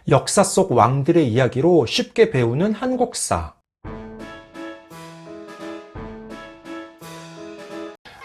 역사 속 왕들의 이야기로 쉽게 배우는 한국사.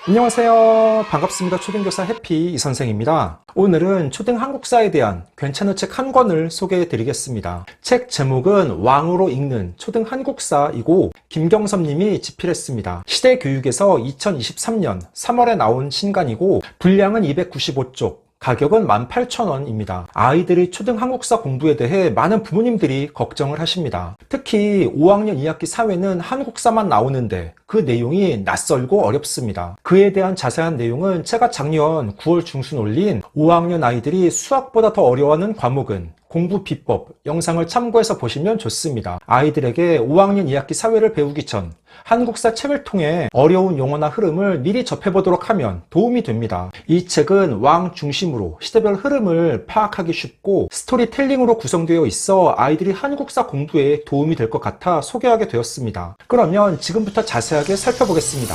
안녕하세요. 반갑습니다. 초등교사 해피 이선생입니다. 오늘은 초등 한국사에 대한 괜찮은 책 한 권을 소개해 드리겠습니다. 책 제목은 왕으로 읽는 초등 한국사이고 김경섭 님이 집필했습니다. 시대교육에서 2023년 3월에 나온 신간이고 분량은 295쪽, 가격은 18,000원입니다. 아이들의 초등 한국사 공부에 대해 많은 부모님들이 걱정을 하십니다. 특히 5학년 2학기 사회는 한국사만 나오는데 그 내용이 낯설고 어렵습니다. 그에 대한 자세한 내용은 제가 작년 9월 중순 올린 5학년 아이들이 수학보다 더 어려워하는 과목은 공부 비법 영상을 참고해서 보시면 좋습니다. 아이들에게 5학년 2학기 사회를 배우기 전 한국사 책을 통해 어려운 용어나 흐름을 미리 접해보도록 하면 도움이 됩니다. 이 책은 왕 중심으로 시대별 흐름을 파악하기 쉽고 스토리텔링으로 구성되어 있어 아이들이 한국사 공부에 도움이 될 것 같아 소개하게 되었습니다. 그러면 지금부터 자세하게 살펴보겠습니다.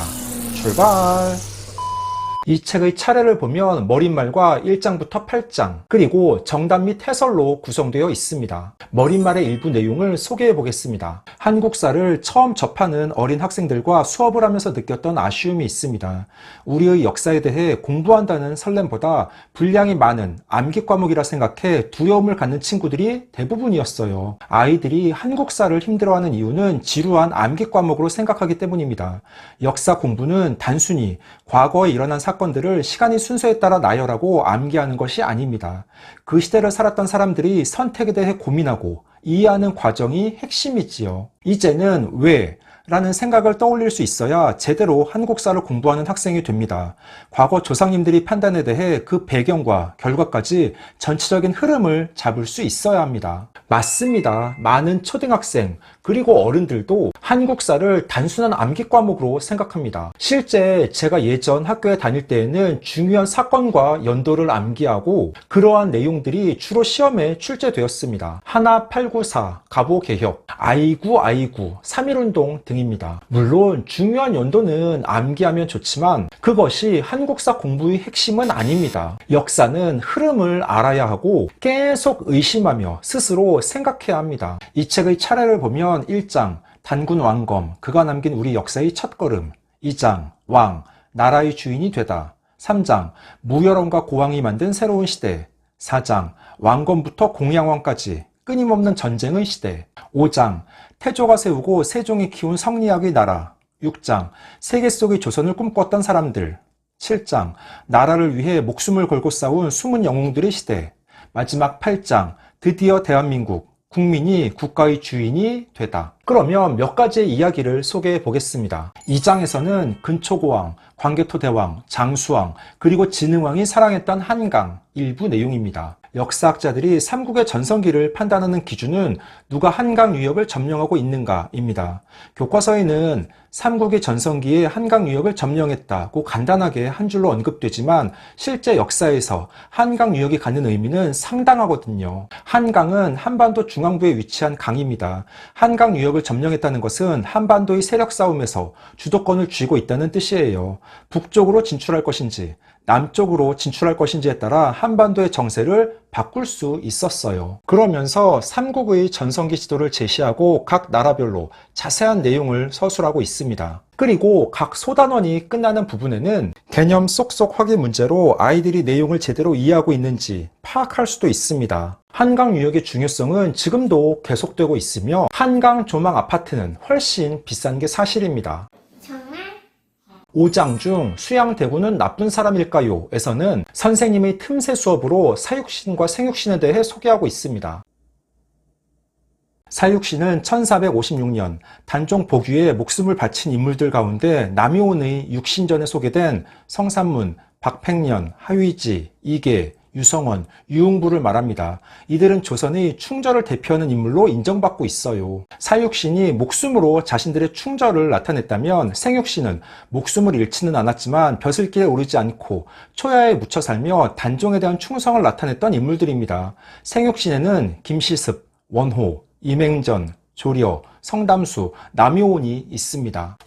출발! 이 책의 차례를 보면 머릿말과 1장부터 8장, 그리고 정답 및 해설로 구성되어 있습니다. 머릿말의 일부 내용을 소개해 보겠습니다. 한국사를 처음 접하는 어린 학생들과 수업을 하면서 느꼈던 아쉬움이 있습니다. 우리의 역사에 대해 공부한다는 설렘보다 분량이 많은 암기 과목이라 생각해 두려움을 갖는 친구들이 대부분이었어요. 아이들이 한국사를 힘들어하는 이유는 지루한 암기 과목으로 생각하기 때문입니다. 역사 공부는 단순히 과거에 일어난 사건들을 시간의 순서에 따라 나열하고 암기하는 것이 아닙니다. 그 시대를 살았던 사람들이 선택에 대해 고민하고 이해하는 과정이 핵심이지요. 이제는 왜? 라는 생각을 떠올릴 수 있어야 제대로 한국사를 공부하는 학생이 됩니다. 과거 조상님들이 판단에 대해 그 배경과 결과까지 전체적인 흐름을 잡을 수 있어야 합니다. 맞습니다. 많은 초등학생 그리고 어른들도 한국사를 단순한 암기 과목으로 생각합니다. 실제 제가 예전 학교에 다닐 때에는 중요한 사건과 연도를 암기하고 그러한 내용들이 주로 시험에 출제되었습니다. 하나 894, 갑오개혁, 아이구, 3.1운동 등입니다. 물론 중요한 연도는 암기하면 좋지만 그것이 한국사 공부의 핵심은 아닙니다. 역사는 흐름을 알아야 하고 계속 의심하며 스스로 생각해야 합니다. 이 책의 차례를 보면 1장 단군 왕검, 그가 남긴 우리 역사의 첫걸음, 2장 왕, 나라의 주인이 되다, 3장 무열왕과 고왕이 만든 새로운 시대, 4장 왕검부터 공양왕까지 끊임없는 전쟁의 시대, 5장 태조가 세우고 세종이 키운 성리학의 나라, 6장 세계 속의 조선을 꿈꿨던 사람들, 7장 나라를 위해 목숨을 걸고 싸운 숨은 영웅들의 시대, 마지막 8장 드디어 대한민국 국민이 국가의 주인이 되다. 그러면 몇 가지의 이야기를 소개해 보겠습니다. 2장에서는 근초고왕, 광개토대왕, 장수왕, 그리고 진흥왕이 사랑했던 한강 일부 내용입니다. 역사학자들이 삼국의 전성기를 판단하는 기준은 누가 한강 유역을 점령하고 있는가입니다. 교과서에는 삼국의 전성기에 한강 유역을 점령했다고 간단하게 한 줄로 언급되지만 실제 역사에서 한강 유역이 갖는 의미는 상당하거든요. 한강은 한반도 중앙부에 위치한 강입니다. 한강 유역을 점령했다는 것은 한반도의 세력 싸움에서 주도권을 쥐고 있다는 뜻이에요. 북쪽으로 진출할 것인지 남쪽으로 진출할 것인지에 따라 한반도의 정세를 바꿀 수 있었어요. 그러면서 삼국의 전성기 지도를 제시하고 각 나라별로 자세한 내용을 서술하고 있습니다. 그리고 각 소단원이 끝나는 부분에는 개념 쏙쏙 확인 문제로 아이들이 내용을 제대로 이해하고 있는지 파악할 수도 있습니다. 한강 유역의 중요성은 지금도 계속되고 있으며 한강 조망 아파트는 훨씬 비싼 게 사실입니다. 5장 중 수양대군은 나쁜 사람일까요? 에서는 선생님의 틈새 수업으로 사육신과 생육신에 대해 소개하고 있습니다. 사육신은 1456년 단종 복위에 목숨을 바친 인물들 가운데 남이온의 육신전에 소개된 성산문, 박팽년, 하위지, 이계, 유성원, 유흥부를 말합니다. 이들은 조선의 충절을 대표하는 인물로 인정받고 있어요. 사육신이 목숨으로 자신들의 충절을 나타냈다면 생육신은 목숨을 잃지는 않았지만 벼슬길에 오르지 않고 초야에 묻혀 살며 단종에 대한 충성을 나타냈던 인물들입니다. 생육신에는 김시습, 원호, 임행전, 조려, 성담수, 남효온이 있습니다.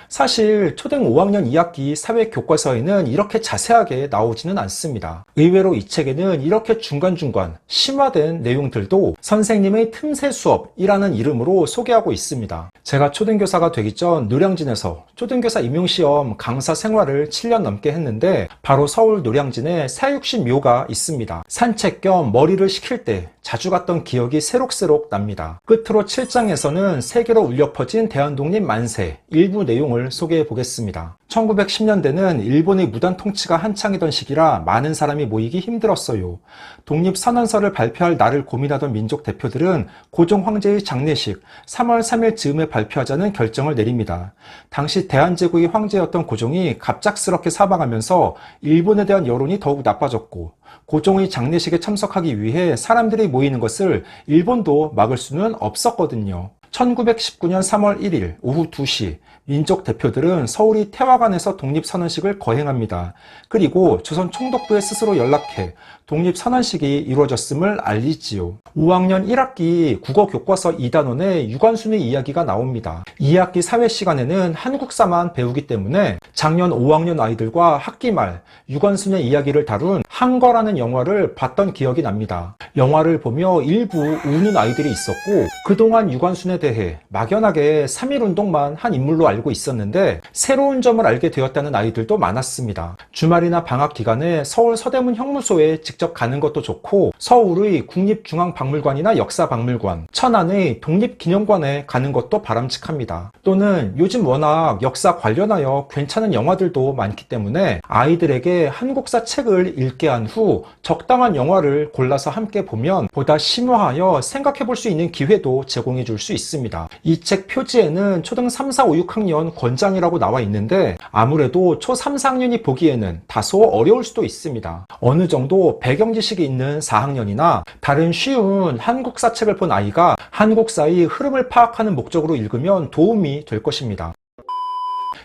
사실 초등 5학년 2학기 사회교과서에는 이렇게 자세하게 나오지는 않습니다. 의외로 이 책에는 이렇게 중간중간 심화된 내용들도 선생님의 틈새 수업이라는 이름으로 소개하고 있습니다. 제가 초등교사가 되기 전 노량진에서 초등교사 임용시험 강사 생활을 7년 넘게 했는데 바로 서울 노량진에 사육신묘가 있습니다. 산책 겸 머리를 식힐 때 자주 갔던 기억이 새록새록 납니다. 끝으로 7장에서는 세계로 울려 퍼진 대한독립 만세 일부 내용을 소개해 보겠습니다. 1910년대는 일본의 무단 통치가 한창이던 시기라 많은 사람이 모이기 힘들었어요. 독립선언서를 발표할 날을 고민하던 민족 대표들은 고종 황제의 장례식 3월 3일 즈음에 발표하자는 결정을 내립니다. 당시 대한제국의 황제였던 고종이 갑작스럽게 사망하면서 일본에 대한 여론이 더욱 나빠졌고 고종의 장례식에 참석하기 위해 사람들이 모이는 것을 일본도 막을 수는 없었거든요. 1919년 3월 1일 오후 2시 민족 대표들은 서울의 태화관에서 독립선언식을 거행합니다. 그리고 조선 총독부에 스스로 연락해 독립선언식이 이루어졌음을 알리지요. 5학년 1학기 국어교과서 2단원에 유관순의 이야기가 나옵니다. 2학기 사회시간에는 한국사만 배우기 때문에 작년 5학년 아이들과 학기 말 유관순의 이야기를 다룬 한거라는 영화를 봤던 기억이 납니다. 영화를 보며 일부 우는 아이들이 있었고 그동안 유관순에 대해 막연하게 3.1운동만 한 인물로 알고 있었는데 새로운 점을 알게 되었다는 아이들도 많았습니다. 주말이나 방학 기간에 서울 서대문 형무소에 직접 가는 것도 좋고 서울의 국립중앙박물관이나 역사박물관, 천안의 독립기념관에 가는 것도 바람직합니다. 또는 요즘 워낙 역사 관련하여 괜찮은 영화들도 많기 때문에 아이들에게 한국사 책을 읽게 한 후 적당한 영화를 골라서 함께 보면 보다 심화하여 생각해 볼 수 있는 기회도 제공해 줄 수 있습니다. 이 책 표지에는 초등 3, 4, 5, 6학년 권장이라고 나와 있는데 아무래도 초 3, 4학년이 보기에는 다소 어려울 수도 있습니다. 어느 정도 배경 지식이 있는 4학년이나 다른 쉬운 한국사 책을 본 아이가 한국사의 흐름을 파악하는 목적으로 읽으면 도움이 될 것입니다.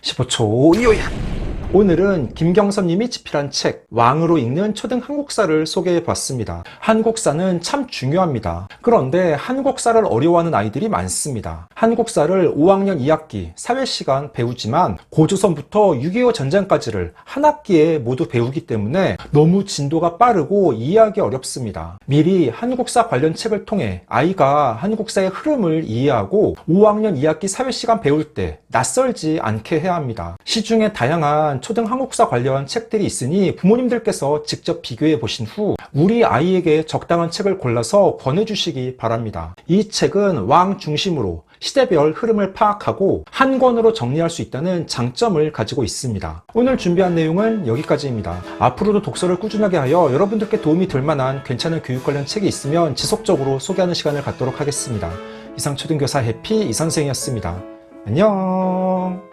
15초 요약! 오늘은 김경선님이 집필한 책 왕으로 읽는 초등 한국사를 소개해 봤습니다. 한국사는 참 중요합니다. 그런데 한국사를 어려워하는 아이들이 많습니다. 한국사를 5학년 2학기 사회시간 배우지만 고조선부터 6.25 전쟁까지를 한 학기에 모두 배우기 때문에 너무 진도가 빠르고 이해하기 어렵습니다. 미리 한국사 관련 책을 통해 아이가 한국사의 흐름을 이해하고 5학년 2학기 사회시간 배울 때 낯설지 않게 해야 합니다. 시중에 다양한 초등 한국사 관련 책들이 있으니 부모님들께서 직접 비교해 보신 후 우리 아이에게 적당한 책을 골라서 권해주시기 바랍니다. 이 책은 왕 중심으로 시대별 흐름을 파악하고 한 권으로 정리할 수 있다는 장점을 가지고 있습니다. 오늘 준비한 내용은 여기까지입니다. 앞으로도 독서를 꾸준하게 하여 여러분들께 도움이 될 만한 괜찮은 교육 관련 책이 있으면 지속적으로 소개하는 시간을 갖도록 하겠습니다. 이상 초등교사 해피 이선생이었습니다. 안녕.